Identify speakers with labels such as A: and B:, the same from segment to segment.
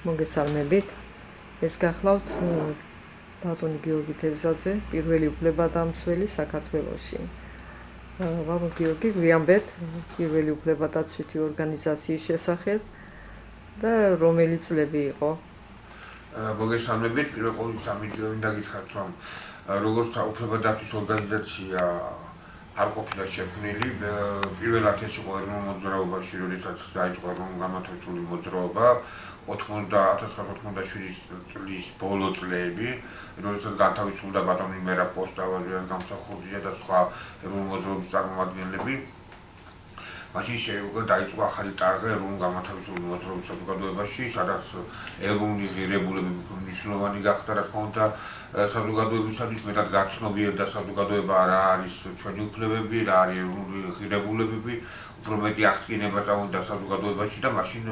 A: მოგესალმებით. ეს გახლავთ ბატონი გიორგი თევზაძე, პირველი უფლებადამცველი საქართველოში. ბატონ გიორგი გვიანბეთ პირველი უფლებადაცვითი ორგანიზაციის შესახებ და რომელი წლები იყო?
B: მოგესალმებით. პირველ ყოვლისა მინდა გითხრათ, რომ როგორც უფლებადაცვის ორგანიზაცია არ ყოფილა შექმნილი, პირველად ეს იყო ეროვნულ მოძრაობაში, როდესაც დაიწყო ეროვნული გამათავისუფლებული მოძრაობა 1987 წლის ბოლო წლები, როდესაც განთავისუფლდა ბატონი მერაბ კოსტავა, გამსახურდია და სხვა ეროვნული მოძრაობის წარმომადგენლები. მაშინ დაიწყო ახალი ტარღა ეროვნულ გამათავისუფლებული მოძრაობის საზოგადოებაში, სადაც ეროვნული ღირებულებები მნიშვნელოვანი გახდა, რა თქმა უნდა, საზოგადოებისათვის მეტად გაცნობიერდა საზოგადოება რა არის ჩვენი უფლებები, რა არის ეროვნული ღირებულებები, უფრო მეტი აღდგენება წავიდა საზოგადოებაში და მაშინ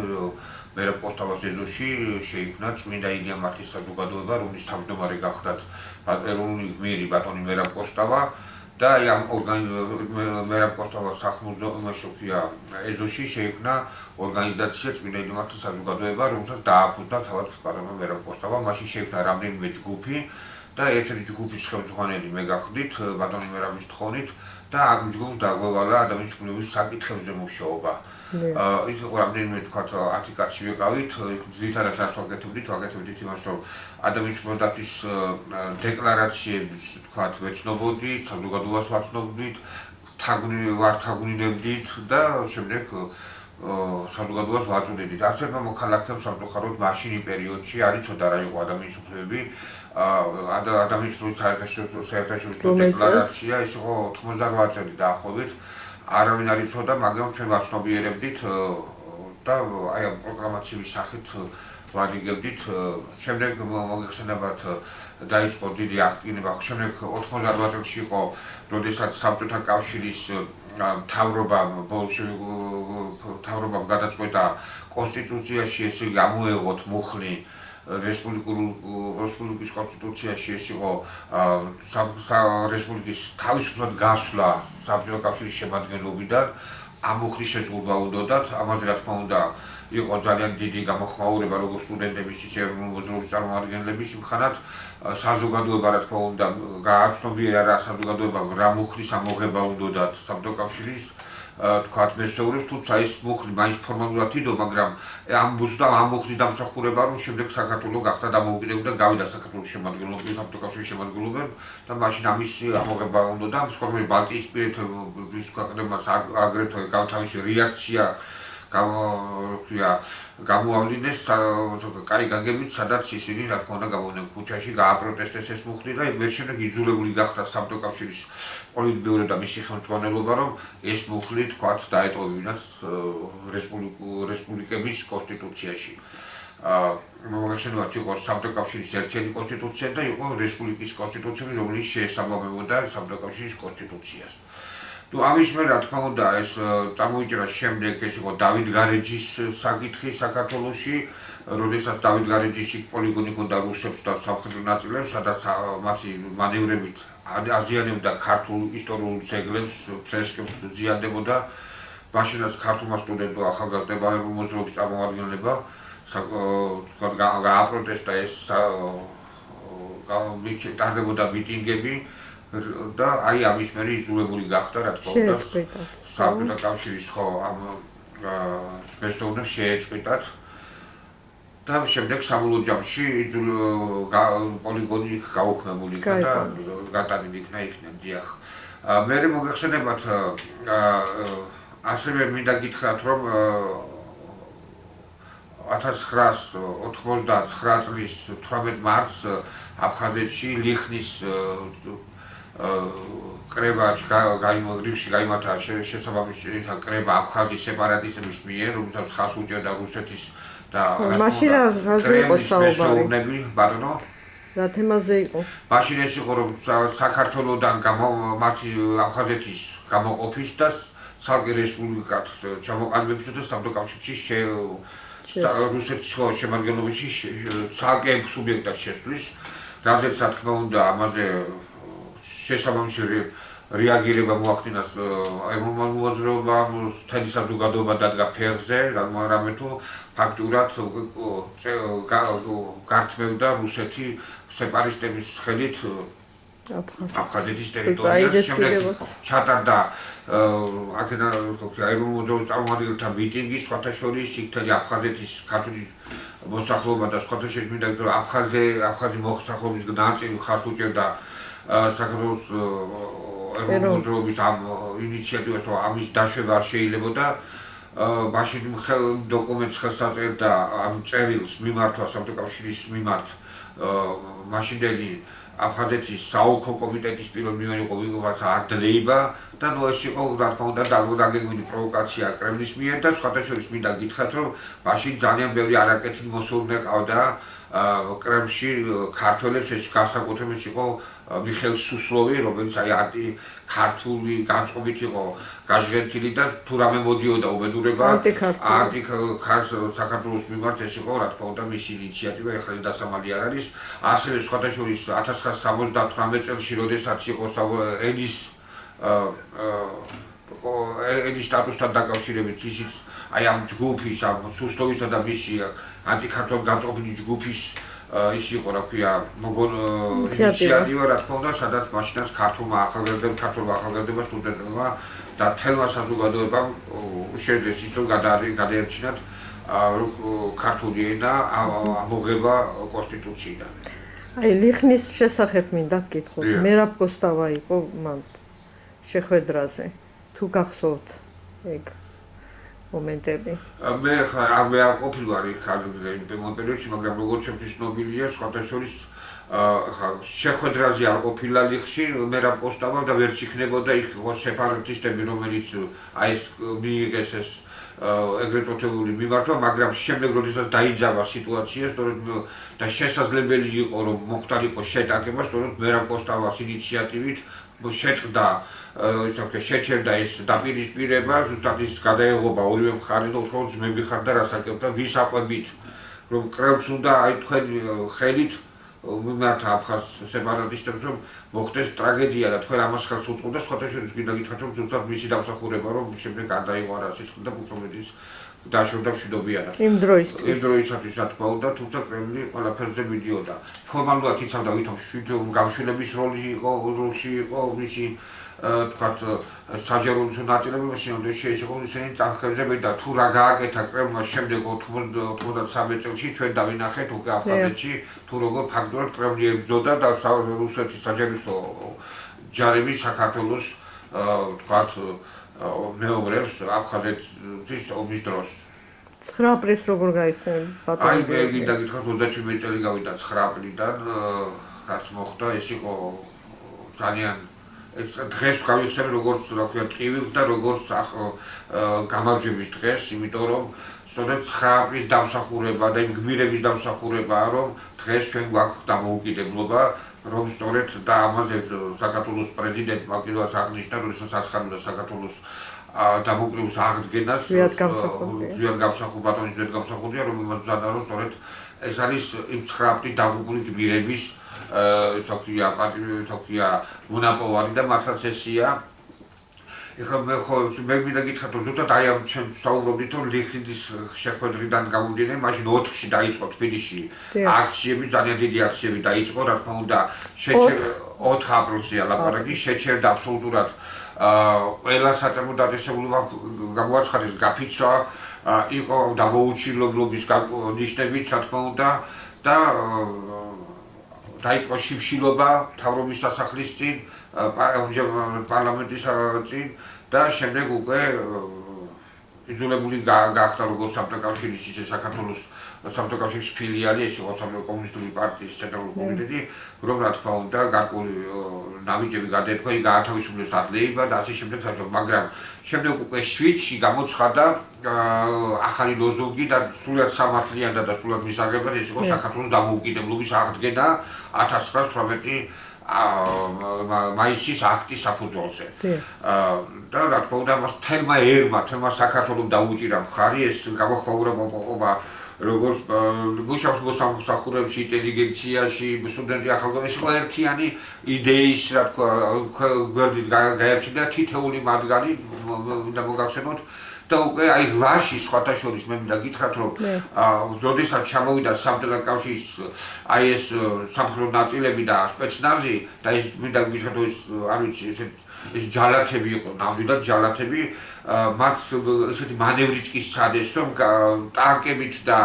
B: მერაბ კოსტავას ეზოში შეიქმნა წმინდა ილია მართლის საზოგადოება, რომლის თავმჯდომარე გახლდათ ეროვნული გმირი ბატონი მერაბ კოსტავა და ამ მერაბ კოსტავას სახელმწიფო ეზოში შეიქმნა ორგანიზაცია წმინდა ილია მართლის საზოგადოება, რომელსაც დააფუძნა თავად ბატონი მერაბ კოსტავა. მაშინ შეიქმნა რამდენიმე ჯგუფი და ერთ-ერთი ჯგუფის ხელმძღვანელი მე გახდით ბატონი მერაბის თხოვნით და ამ ჯგუფს დაგვევალა ადამიანის უფლებების საკითხებზე მუშაობა. ის იყო რამდენიმე თქვათ 10 კაცი ვიყავით, ძირითადად რას ვაკეთებდით იმას, რომ ადამიანის უფლებების დეკლარაციების თქვათ ვეცნობოდით, საზოგადოებას ვაცნობდით, ვართაგვნინებდით და შემდეგ საზოგადოებას ვაწვდიდით. არცერთმა მოქალაქემ სამწუხაროდ მაშინ პერიოდში არ იცოდა რა იყო ადამიანის უფლებები, ადამიანის უფლებების საერთაშორისო დეკლარაცია, ის იყო 98 წელი დაახლოებით. არავინ არ იცოდა, მაგრამ ჩვენ ვაცნობიერებდით და აი ამ პროგრამაციების სახით ვადიგებდით. შემდეგ მოგეხსენებათ დაიწყო დიდი აღდგენება. შემდეგ 98 წელს იყო, როდესაც საბჭოთა კავშირის მთავრობამ გადაწყვეტა კონსტიტუციაში ესე გამოეღოთ მუხლი რესპუბლიკის კონსტიტუციაში, ეს იყო რესპუბლიკის თავისუფლად გასვლა საბჭოთა კავშირის შემადგენლობიდან, ამ მუხლის შეზღუდვა უნდათ. ამაზე რა თქმა უნდა იყო ძალიან დიდი გამოხმაურება როგორც სტუდენტების, ისე ეროვნული მოძრაობის წარმომადგენლების მხარად. საზოგადოება რა თქმა უნდა გააცნობიერა რა საზოგადოებამ რა მუხლის ამოღება უნდათ საბჭოთა კავშირის თქვათ მესეურებს, თუმცა ეს მუხლი მაინც ფორმალურად იდო, მაგრამ ამ მუხლის დამსახურება, რომ შემდეგ საქართველო გახდა დამოუკიდებელი და გავიდა საქართველოს შემადგენლობაში, საბჭოთა კავშირის შემადგენლობიდან და მაშინ ამის ამოღება უნდა და მსხვერპლი ბალტიისპირეთის ქვეყნებმაც აგრეთვე თავისი რეაქცია გამოავლინეს კაი გაგებით, სადაც ისინი რა თქმა უნდა გამოვიდნენ ქუჩაში, გააპროტესტეს ეს მუხლი და მე შემდეგ იძულებული გახდა საბჭოთა კავშირის პოლიტბიურო და მისი ხელმძღვანელობა, რომ ეს მუხლი თქვათ დაეტოვებინათ რესპუბლიკების კონსტიტუციაში. მოგეხსენებათ, იყო საბჭოთა კავშირის ერთიანი კონსტიტუცია და იყო რესპუბლიკის კონსტიტუცია, რომელიც შეესაბამებოდა საბჭოთა კავშირის კონსტიტუციას. ამის მერე რა თქმა უნდა ეს წამოიჭრა შემდეგ, ეს იყო დავით გარეჯის საკითხი საქართველოში, როდესაც დავით გარეჯის პოლიგონი ჰქონდა რუსებს და სამხედრო ნაწილებს, სადაც მათი მანევრებით აზიანებდა ქართულ ისტორიულ ძეგლებს, ფრესკებს ზიანდებოდა. მაშინაც ქართულმა სტუდენტო ახალგაზრდა ეროვნული მოძრაობის წარმომადგენლებმა გააპროტესტა ეს ტარდებოდა მიტინგები და აი ამის მერე იძულებული გახდა რა თქმა უნდა საბჭოთა კავშირის ამ მესეურნებს შეეწყვიტათ და შემდეგ საბოლოო ჯამში პოლიგონი გაუქმებული იქნა და გადადილი იქნა იქიდან დიახ. მე მოგეხსენებათ ასევე მინდა გითხრათ, რომ 1999 წლის 18 მარტს აფხაზეთში ლიხნის კრებაში გაიმართა შესაბამისი კრება აფხაზის სეპარატისტების მიერ, რომელსაც ხაზს უჭერდა რუსეთის და
A: მაშინ რაზე იყო საუბარი?
B: ბატონო?
A: რა თემაზე იყო?
B: მაშინ ეს იყო, რომ საქართველოდან მათი აფხაზეთის გამოყოფის და ცალკე რესპუბლიკად ჩამოყალიბების და საბჭოთა კავშირში რუსეთის შემადგენლობაში ცალკე სუბიექტად შესვლის, რაზეც რა თქმა უნდა ამაზე შესაბამისი რეაგირება მოახდინას ეროვნულმა მოძრაობამ, მთელი საზოგადოება დადგა ფეხზე, რამე თუ ფაქტურად გართმევდა რუსეთი სეპარისტების ხელით აფხაზეთის ტერიტორიას, შემდეგ ჩატარდა აქედან ეროვნულ მოძრაობის წარმომადგენელთა მიტინგი, სხვათა შორის იქ აფხაზეთის ქართული მოსახლეობა და სხვათა შორის მინდა გითხრათ აფხაზი მოსახლეობის ნაწილი ხართ უჭერდა საქართველოს ეროვნულ მოძრაობის ამ ინიციატივას, რომ ამის დაშვება არ შეიძლებოდა. მაშინ დოკუმენტს ხელს აწერდა ამ წერილს მიმართვა საბჭოთა კავშირის მიმართ მაშინდელი აფხაზეთის საოლქო კომიტეტის პირველი იყო ვიღაც არდლეიბა და ეს იყო რა თქმა უნდა დაგეგმილი პროვოკაცია კრემლის მიერ და სხვათა შორის მინდა გითხრათ, რომ მაშინ ძალიან ბევრი არაკეთილი მოსურნე ყავდა კრემლში ქართველებს, ეს განსაკუთრებით იყო მიხეილ სუსლოვი, რომელიც ქართული განწყობით იყო გაჟღერტილი და თუ რამე მოდიოდა უბედურება საქართველოს მიმართ, ეს იყო რა თქმა უნდა მისი ინიციატივა, ეხლა ეს დასამალი არ არის. ასევე სხვათა შორის 1978 წელს, როდესაც იყო ენის სტატუსთან დაკავშირებით ისიც ამ ჯგუფის, ამ სუსლოვისა და მისი ანტიქართულ განწყობილი ჯგუფის ის იყო, რა ქვია, ინიციატივა, რა თქმა უნდა, სადაც მაშინაც ქართულმა ახალგაზრდებმა, სტუდენტებმა და მთელმა საზოგადოებამ შეძლეს ის, რომ გადაერჩინათ ქართული ენა ამოღება კონსტიტუციიდან.
A: აი, ლიხნის შესახებ მინდა გკითხოთ. მერაბ კოსტავა იყო მან შეხვედრაზე. თუ გახსოვთ ეგ მომენტები. მე
B: არ ყოფილვარი იმ პერიოდში, მაგრამ როგორც ჩემთვის ცნობილია, სხვათა შორის შეხვედრაზე არ ყოფილა ლიხში მერაბ კოსტავა და ვერც იქნებოდა იქ სეპარატისტები, რომელიც მიიღეს ეს ეგრეთ წოდებული მიმართვა, მაგრამ შემდეგ როდესაც დაიძაბა სიტუაცია, სწორედ და შესაძლებელი იყო, რომ მოხდარიყო შეტაკება, სწორედ მერაბ კოსტავას ინიციატივით შეწყდა შეჩერდა ეს დაპირისპირება, ზუსტად ის გადაეღობა ორივე მხარეს და უბრალოდ ძმები ხარ და რას აკეთებდა, ვის აყვებით, რომ კრემლს უნდა თქვენი ხელით მიმართ აფხაზ სეპარატისტებს, რომ მოხდეს ტრაგედია და თქვენ ამას ხელს უწყობთ და სხვათა შორის გინდა გითხრათ, რომ ზუსტად მისი დამსახურება, რომ შემდეგ არ დაიღვარა სისხლი და უბრალოდ დაშორდა მშვიდობიანად. იმ დროისათვის რა თქმა უნდა, თუმცა კრემლი ყველაფერზე მიდიოდა. ფორმალურად იცავდა ვითომ გამშველების როლში იყო მისი თქვათ საჯარო ნაწილებები, შემდეგ შეიძლება ისინი წახებდნენ და თუ რა გააკეთა კრემლმა შემდეგ 93 წელს ჩვენ დავინახეთ უკვე აფხაზეთში თუ როგორ ფაქტურად კრემლი ებრძოდა და რუსეთის საჯარო ჯარები საქართველოს თქვათ მეომრებს აფხაზეთის ომის დროს.
A: 9 აპრილს როგორ გაიხსენებთ ბატონო?
B: აი მე გინდა გითხრათ 37 წელი გავიდა 9 აპრილიდან, რაც მოხდა, ეს იყო ძალიან დღეს გავიხსენებ როგორც რა ქვია ტყივილს და როგორც გამარჯვების დღეს, იმიტომ რომ სწორედ 9 აპრილის დამსახურება და იმ გმირების დამსახურებაა, რომ დღეს ჩვენ გვაქვს დამოუკიდებლობა, რომ სწორედ და ამაზე საქართველოს პრეზიდენტმა კიდევაც აღნიშნა, როდესაც აცხადებდა საქართველოს დამოუკიდებლობის აღდგენას, ბატონის ზედგამსახურდია, რომელმაც ბრძანა, რომ სწორედ ეს არის იმ 9 აპრილის დაღუპული გმირების მონაპოვარი და მართლაც ესია. ეხლა მე მინდა გითხრათ, რომ ზუსტად აი ამ ჩვენ საუბრობდით, რომ ლიხნის შეხვედრიდან გამომდინარე, მაშინ 4-ში დაიწყო თბილისში აქციები, ძალიან დიდი აქციები დაიწყო, რა თქმა უნდა, 4 აპრილზეა ლაპარაკი, შეჩერდა აბსოლუტურად ყველა საწარმო დაწესებულება გამოაცხადეს გაფიცვა, იყო დამოუკიდებლობის ნიშნებით, რა თქმა უნდა, და დაიწყო შიმშილობა მთავრობის სასახლის წინ, პარლამენტის წინ და შემდეგ უკვე იძულებული გახდა როგორც საბჭოთა კავშირის ისე საქართველოს საბჭოთა კავშირის ფილიალი, ეს იყო საბჭოთა კომუნისტური პარტიის ცენტრალური კომიტეტი, რომ რა თქმა უნდა გარკვეული ნაბიჯები გადაეთქვა, იქ გაათავისუფლეს ადლეიბა და ასე შემდეგ, მაგრამ შემდეგ უკვე 7-ში გამოცხადა ახალი ლოზუნგი და სრულად სამართლიანად და სრულად მისაღებად, ეს იყო საქართველოს დამოუკიდებლობის აღდგენა 1918 მაისის აქტის საფუძველზე. და რა თქმა უნდა, მას თელმა ერმა, თელმა საქართველოს დაუჭირა მხარი, ეს გამოხმაურება როგორც მუშაობს მოსამსახურებში, ინტელიგენციაში, სტუდენტი ახალგაზრდა, ეს იყო ერთიანი იდეის, რა თქვა, გვერდით გაერთიანდა თითეული მათგანი და მოგახსენოთ და უკვე აი 8-ში სხვათა შორის მე მინდა გითხრათ რომ როდესაც ჩამოვიდა საბჭოთა კავშირის აი ეს სამხედრო ნაწილები და სპეცნაზი და ეს მინდა გითხრათ რომ ეს არ ვიცი ეს ჯალათები იყო ნამდვილად ჯალათები მათ ესეთი მანევრიც კი სცადეს რომ ტანკებით და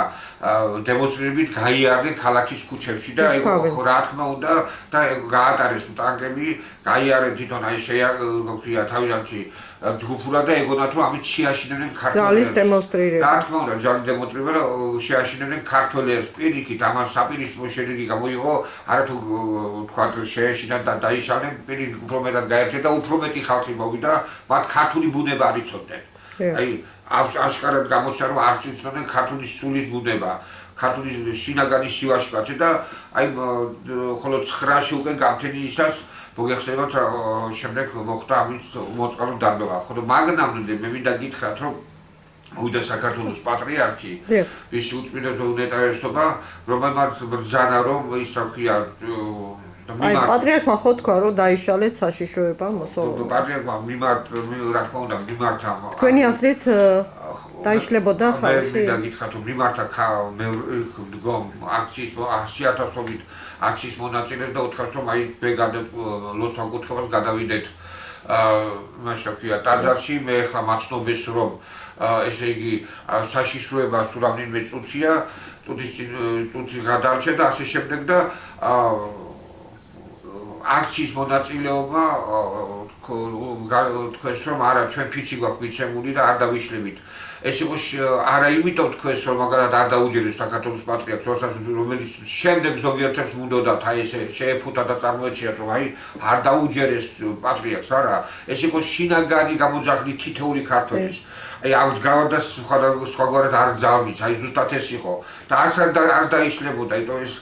B: დემონსტრირებით გაიარდნენ ქალაქის ქუჩებში და რა თქმა უნდა და გაატარეს ტანკები გაიარეს თვითონ აი შეა თავიანთი ჯგუფურად და ეგონათ რომ ამით შეაშინებდნენ ქართველებს.
A: ჯალის დემონსტრირება.
B: რა თქმა უნდა, ჯალის დემონსტრირება და შეაშინებდნენ ქართველებს პირიქით, ამას საპირისპირო შედეგი გამოიღო, არათუ თქვა შეეშინათ და დაიშალნენ, პირიქით უფრო მეტად გაერთიანდა და უფრო მეტი ხალხი მოვიდა, მათ ქართული ბუნება არ იცოდნენ. აი აშკარად გამოჩნდა რომ არ იცოდნენ ქართული სულის ბუნება. ქართული შინაგანი შივაშკაცი და აი ხოლო 9-ში უკვე გამთენიისას მოგეხსენებათ შემდეგ მოხდა ამის მოწყალო დარბევა. ხოლო მაგნამდე მე მინდა გითხრათ რომ მოვიდა საქართველოს პატრიარქი ის უწმინდესობა უნეტარესობა რომელმაც ბრძანა რომ ის რა ქვია
A: აი პატრიარქმა ხო თქვა რომ დაიშალეთ საშიშროება მოსავალ
B: პატრიარქმა მიმართ რა თქმა უნდა მიმართა
A: თქვენი აზრით დაიშლებოდა ხალხი
B: მე მინდა გითხრათ რომ მიმართა მე მდგომ აქციის 100,000-ობით აქციის მონაწილეს და უთხრას რომ აი ბრიგადა ლოცვა კუთხეობას გადავიდეთ მაშინ რა ტაძარში მე ახლა მაცნობის რომ ესე იგი საშიშროება სულ რამდენიმე წუთია წუთი გადარჩა და ასე შემდეგ და აქციის მონაწილეობა თქვენს რომ არა ჩვენ ფიცი გვაქვს მიცემული და არ დავიშლებით ეს იყო არა იმიტომ თქვენს რომ მაგალითად არ დაუჯერეს საქართველოს პატრიარქს რომელიც შემდეგ ზოგიერთებს მუნდოდათ აი ესე შეეფუთა და წარმოეჩიათ რომ აი არ დაუჯერეს პატრიარქს არა ეს იყო შინაგანი გამოძახილი თითოეული ქართველის აი ამ გავდა სხვაგვარად არ ძალმიც აი ზუსტად ეს იყო და არ დაიშლებოდა იმიტომ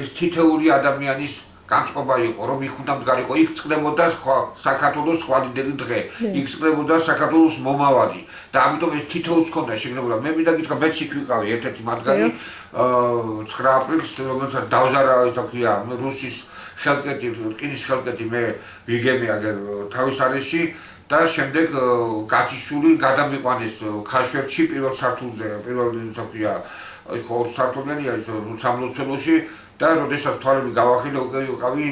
B: ეს თითოეული ადამიანის განწყობა იყო რომ იქ უნდა მდგარიყო იქ წყდებოდა საქართველოს სხვა დიდი დღე იქ წყდებოდა საქართველოს მომავალი და ამიტომ ეს თითოეულს ჰქონდა შეგნებოდა მე მინდა გითხრა მეც იქ ვიყავი ერთ-ერთი მათგანი 9 აპრილს რომელსაც დავზარა ისე ქვია რუსის ხელკეტი რკინის ხელკეტი მე ვიგემი აგერ თავის არეში და შემდეგ გაჩიშვილი გადამიყვანეს ქაშვერში პირველ სართულზე პირველ ისე ქვია იქ ორ სართულიანია ის სამლოცველოში და როდესაც თვალები გავახილე უკვე ვიყავი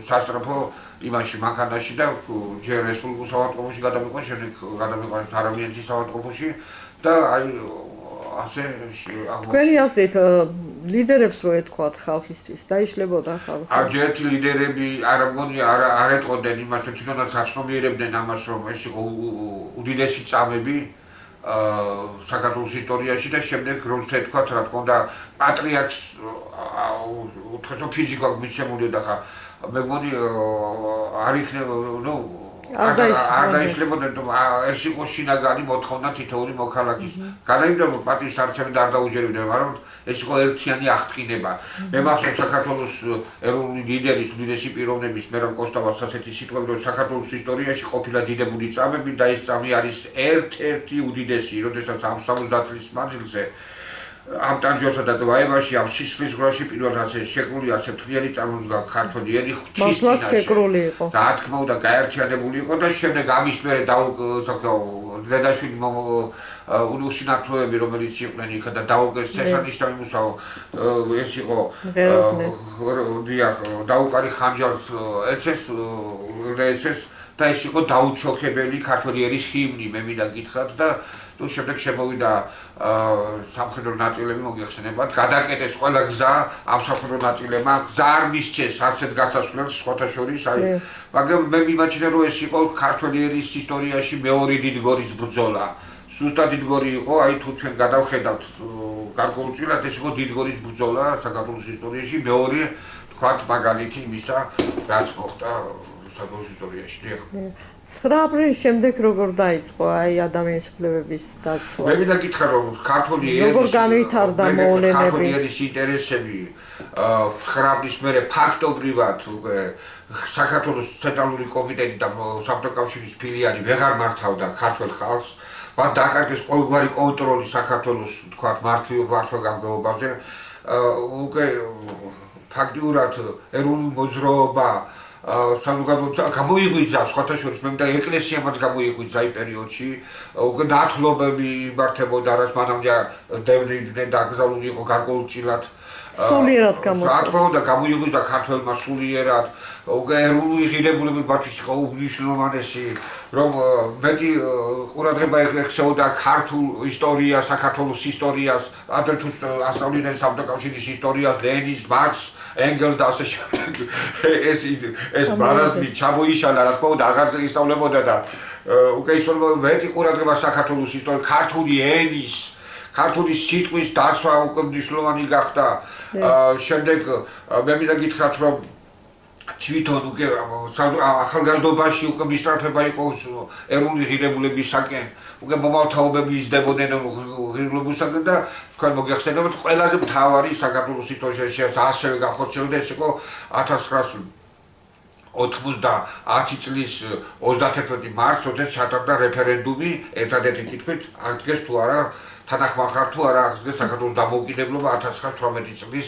B: სასწრაფო იმაში მანქანაში და ჯერ რესპუბლიკურ საავადმყოფოში გადამიყვანეს შემდეგ გადამიყვანეს არამიანის საავადმყოფოში და აი ასე
A: თქვენი აზრით ლიდერებს რო ეთქვათ ხალხისთვის დაიშლებოდა ხალხი
B: ერთ ლიდერები არ მგონია არ ეთყოდნენ იმას რომ თვითონაც აცნობიერებდნენ ამას რომ ეს იყო უდიდესი წამები საქართველოს ისტორიაში და შემდეგ რომ თქვათ რა თქმა უნდა პატრიარქს უთხესო ფიზიკა მიცემული და ხა მე მგონი არ იქნება ნუ არ დაიშლებოდა ეს იყო შინაგანი მოთხოვნა თითოეული მოქალაქის გადაიმდა რომ პატრის არჩევანი არ დაუჯერებდნენ მაგრამ ეს იყო ერთიანი აღთქმება მე მახსოვს საქართველოს ეროვნული ლიდერის უდიდესი პიროვნების მერაბ კოსტავას ასეთი სიტყვები რომ საქართველოს ისტორიაში ყოფილა დიდებული წამები და ეს წამი არის ერთ-ერთი უდიდესი როდესაც ამ 70 წლის მანძილზე ამ ტანჯოსა და ვაებაში ამ სისხლის გროში პირველად ასე შეკრული ასე მთლიანი წარმოდგა ქართველი ერი ღვთისწინაშე და რა თქმა უნდა გაერთიანებული იყო და შემდეგ ამის მერე დედაშვილი უნუსინათლოები რომელიც იყვნენ იქ და დაუგეს ცესანიშნავი მუსაო ეს იყო დაუკარი ხანჯალს ეცეს და ეს იყო დაუჩოქებელი ქართველი ერის ჰიმნი მე მინდა გითხრათ და თუ შემდეგ შემოვიდა სამხედრო ნაწილები მოგეხსენებათ გადაკეტეს ყველა გზა ამ სამხედრო ნაწილებმა გზა არ მისცეს არცეთ გასასვლელს სხვათა შორის აი მაგრამ მე მიმაჩნია რომ ეს იყო ქართველი ერის ისტორიაში მეორე დიდგორის ბრძოლა ზუსტად დიდგორი იყო აი თუ ჩვენ გადავხედავთ გარკვეულწილად ეს იყო დიდგორის ბრძოლა საქართველოს ისტორიაში მეორე თქვათ მაგალითი იმისა რაც მოხდა საქართველოს ისტორიაში
A: 9 აპრილის შემდეგ როგორ დაიწყო აი ადამიანის უფლებების დაცვა?
B: მე მინდა გითხრა რომ ქართული ერის ინტერესები 9 აპრილის მერე ფაქტობრივად უკვე საქართველოს ცენტრალური კომიტეტი და საბჭოთა კავშირის ფილიალი ვეღარ მართავდა ქართულ ხალხს მათ დააკარგეს ყოველგვარი კონტროლი საქართველოს თქვა მართვა-გამგეობაზე. უკვე ფაქტიურად ეროვნული მოძრაობა საზოგადოება გამოიღვიძა სხვათა შორის მე და ეკლესიამაც გამოიღვიძა იმ პერიოდში უკვე ნათლობები იმართებოდა რაც მანამდე დევნიდნენ და აკრძალული იყო გარკვეულწილად
A: სულიერად
B: გამოიღვიძა გამოიღვიძა ქართველმა სულიერად უკვე ეროვნული ღირებულები მათთვის იყო უნიშნულოვანესი რომ მეტი ყურადღება ეხსეოდა ქართულ ისტორიას საქართველოს ისტორიას ადრე თუ ასწავლიდნენ საბჭოთა ისტორიას ლენის მარკს Engels და ასე შემდეგ ეს მარაზმი ჩამოიშალა რა თქმა უნდა აღარ ისწავლებოდა და უკვე ისწავლებოდა მეტი ყურადღება საქართველოს ისტორიას ქართული ენის ქართული სიტყვის დაცვა უკვე მნიშვნელოვანი გახდა შემდეგ მე მინდა გითხრათ რომ თვითონ უკვე ახალგაზრდობაში უკვე მისწრაფება იყო ეროვნული ღირებულებისაკენ უკვე მომავთაობები იზრდებოდნენ ღირებულებისაკენ და თქვენ მოგეხსენებათ ყველაზე მთავარი საქართველოს ისტორიაში ასევე განხორციელდა ეს იყო 1990 წლის 31 მარტს როდესაც ჩატარდა რეფერენდუმი ერთადერთი კითხვით აღდგეს თუ არა თანახმახარ თუ არა აღდგეს საქართველოს დამოუკიდებლობა 1918 წლის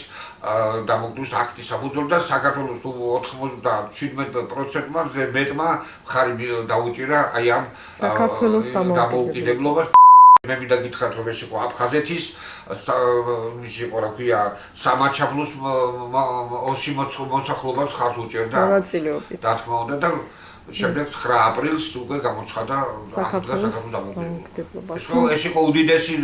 B: დამოუკიდებლობის აქტის საფუძველზე და საქართველოს 97%-მა მეტმა მხარი დაუჭირა აი ამ დამოუკიდებლობას მე მინდა გითხრათ რომ ეს იყო აფხაზეთის ის იყო რა ქვია სამაჩაბლოს ოსი მოსახლეობას ხაზ უჭერდა
A: მონაწილეობით
B: რა თქმა უნდა და შემდეგ 9 აპრილს უკვე გამოცხადა საქართველოს დამოუკიდებლობა. ეს იყო უდიდესი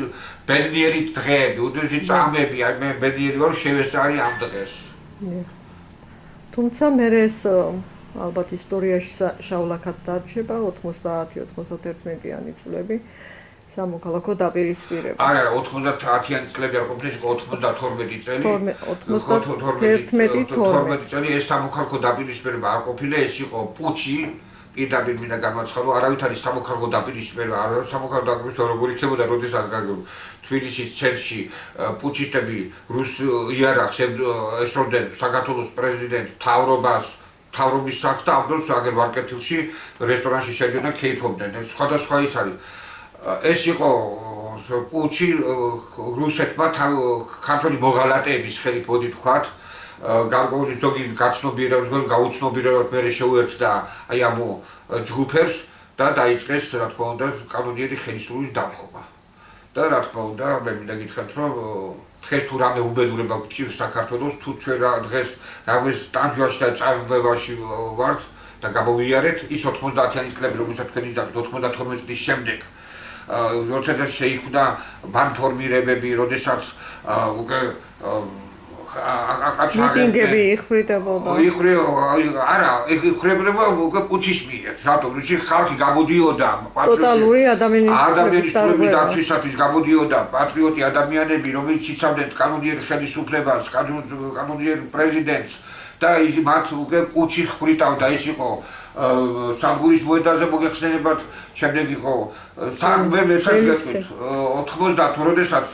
B: ბედნიერი დღეები, უდიდესი წამები, აი მე ბედნიერი ვარ შევესწარი ამ დღეს.
A: თუმცა მე ეს ალბათ ისტორიაში შავლაკად დარჩება 90-91-იანი წლები. სამოქალაქო დაპირისპირება.
B: არა, 90-იანი წლები არ ყოფილა, იყო 92 წელი. 12 წელი ეს სამოქალაქო დაპირისპირება არ ყოფილა, ეს იყო პუჩი. პირდაპირ მინდა განმაცხადო, არავით არის სამოქალაქო დაპირისპირება, არა სამოქალაქო დაპირისპირება როგორ იქნებოდა, როდესაც თბილისის ცენტრში პუჩისტები რუს იარაღს ესროდნენ საქართველოს პრეზიდენტ თავრობის სახლს და ამ დროს აგერ ვარკეთილში რესტორანში შედიოდნენ, ქეიფობდნენ. სხვადასხვა ის არის ეს იყო პუჩი რუსეთმა ქართველი მოღალატეების ხელით მოდი თქვათ გარკვეული ზოგი გაცნობიერებას გაუცნობიერებლად მერე შეუერთდა აი ამ ჯგუფებს და დაიწყეს რა თქმა უნდა კანონიერი ხელისუფლების დამხობა და რა თქმა უნდა მე მინდა გითხრათ რომ დღეს თუ რამე უბედურება გჭირს საქართველოს თუ ჩვენ დღეს რაღაც ტანჯვაში და წამებაში ვართ და გამოვიარეთ ის 90-იანი წლები რომელსაც თქვენ იზარდეთ 92 წლის შემდეგ როდესაც შეიქმნა ბანფორმირებები, როდესაც უკვე
A: მიტინგები იხვრიდებოდა.
B: არა, იხვრიდებოდა უკვე პუჩის მიერ. რატომ? ისე ხალხი გამოდიოდა
A: ტოტალური
B: ადამიანის დაცვისათვის გამოდიოდა პატრიოტი ადამიანები, რომელიც იცავდნენ კანონიერ ხელისუფლებას, კანონიერ პრეზიდენტს და მათ უკვე პუჩი ხვრიტავდა, ეს იყო სამგურის მოედანზე მოგეხსენებათ, შემდეგ იყო სამგე მეცაც გეტყვით 90 როდესაც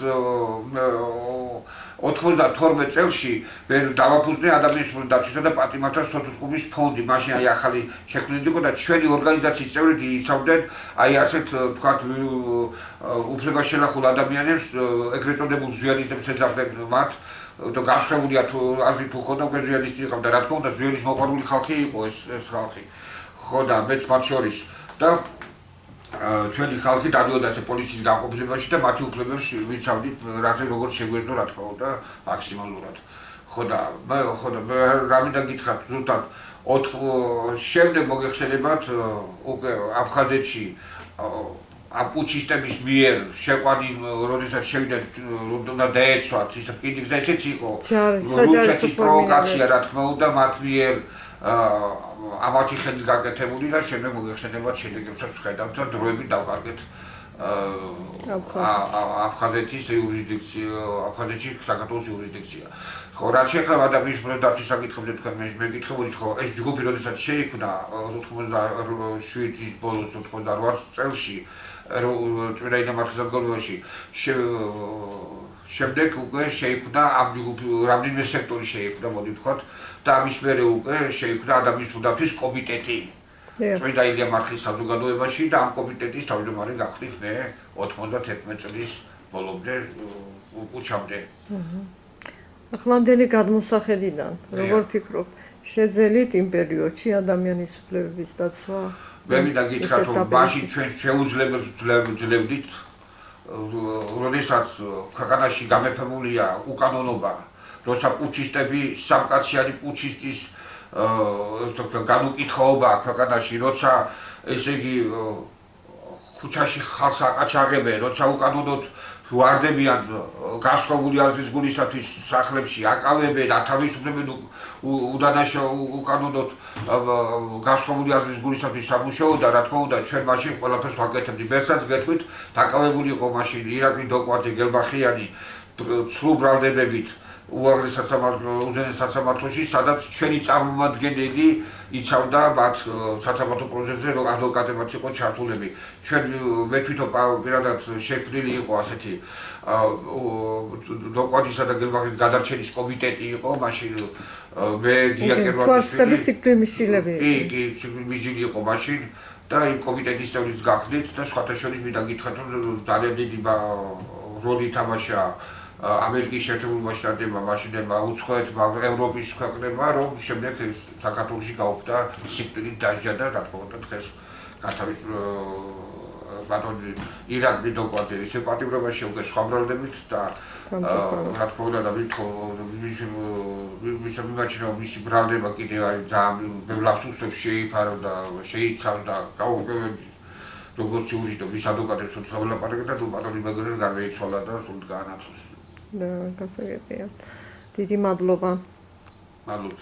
B: 92 წელში მე დავაფუძნე ადამიანის დაცვისა და პატრიოტთა სოციალიზმის ფონდი, მაშინ აი ახალი შექმნილი იყო და ჩვენი ორგანიზაციის წევრები იცავდნენ აი ასეთ თქვათ უფლებას შენახულ ადამიანებს, ეგრეთ წოდებულ ზვიადისტებს ეძახდნენ მათ და გაშხებულია თუ აზრი თუ ხოდა უკვე ზვიადისტი იყავდა, რა თქმა უნდა ზვიადის მოყვარული ხალხი იყო ეს ხალხი. ხო და მეც მათ შორის და ჩვენი ხალხი დადიოდა ეს პოლიციის განყოფილებაში და მათი უფლებებს ვიცავდით რაზე როგორ შეგვეძლო რა თქმა უნდა მაქსიმალურად. ხო და რა მინდა გითხრათ ზუსტად შემდეგ მოგეხსენებათ უკვე აფხაზეთში პუჩისტების მიერ შეყვანი როდესაც შევიდნენ უნდა დაეცვათ ის კიდე ესეც იყო რუსეთის პროვოკაცია რა თქმა უნდა მათ მიერ ამათი ხელით გაკეთებული და შემდეგ მოგეხსენებათ შედეგებსაც ვხედავთ და დროებით დავკარგეთ აფხაზეთის იურისდიქცია, აფხაზეთში საქართველოს იურისდიქცია. ხო, რაც შეეხება ადამიანის დაცვის საკითხებზე თქვენ მე გითხრობთ, ხო, ეს ჯგუფი როდესაც შეიქმნა 87-ის ბოლოს 88 წელში წმინდა მართლმსაჯულებში შემდეგ უკვე შეიქმნა ამ ჯგუფი რამდენიმე სექტორი შეიქმნა, მოდი ვთქვათ და ამის მერე უკვე შეიქმნა ადამიანის დაცვის კომიტეტი. წმინდა ილია მარხის საზოგადოებაში და ამ კომიტეტის თავმჯდომარე გახდით მე 91 წლის ბოლომდე უჩამდე.
A: ახლანდელი გადმოსახედიდან როგორ ფიქრობ, შეძელით იმ პერიოდში ადამიანის უფლებების დაცვა?
B: მე მინდა გითხრათ, რომ მაშინ ჩვენ შეუძლებელს ვძლებდით, როდესაც ქვეყანაში გამეფებულია უკანონობა, როცა პუჩისტები სამკაციანი პუჩისტის განუკითხაობა ქვეყანაში, როცა ესე იგი ქუჩაში ხალხს აკაჩაღებენ, როცა უკანონოდ ვარდებიან გასხოვული აზრის გულისათვის სახლებში, აკავებენ, ათავისუფლებენ უდანაშაულ უკანონოდ გასხოვული აზრის გულისათვის სამუშაო და რა თქმა უნდა ჩვენ მაშინ ყველაფერს ვაკეთებდით. მეცაც გეტყვით, დაკავებული იყო მაშინ ირაკლი დოკვაძე, გელბახიანი ცრუ ბრალდებებით უაღრეს სასამართლოში, სადაც ჩვენი წარმომადგენელი იცავდა მათ სასამართლო პროცესზე, რომ ადვოკატებიც იყო ჩართულები. მე თვითონ პირადად შექმნილი იყო ასეთი დოკვაძისა და გელბახის გადარჩენის კომიტეტი იყო მაშინ მე გია კერვანიშვილი
A: სიკვდილმისილები
B: კი სიკვდილმისილი იყო მაშინ და იმ კომიტეტის წევრიც გახდით და სხვათა შორის მინდა გითხრათ, რომ ძალიან დიდი როლი ითამაშა ამერიკის შეერთებულმა შტატებმა, მაშინდელმა უცხოეთმა, ევროპის ქვეყნებმა, რომ შემდეგ საქართველოში გაუქმდა სიკვდილით დასჯა და რა თქმა უნდა დღეს გათავის ბატონი ირაკლი დოკვაძე ისე პატიმრობაში უკვე სხვა ბრალდებით და რა თქმა უნდა და მისმა მისი ბრალდება კიდევ არის ძალიან ბევრ აფსუსებს შეიფარო და შეიცავს და გაუქმებენ როგორც იურისტი მის ადვოკატებს უცხო ვლაპარაკებდა და ბატონი მეგრელი გარდაიცვალა და სულ გაანაცვლეს.
A: გასაგებია. დიდი მადლობა.
B: მადლობა.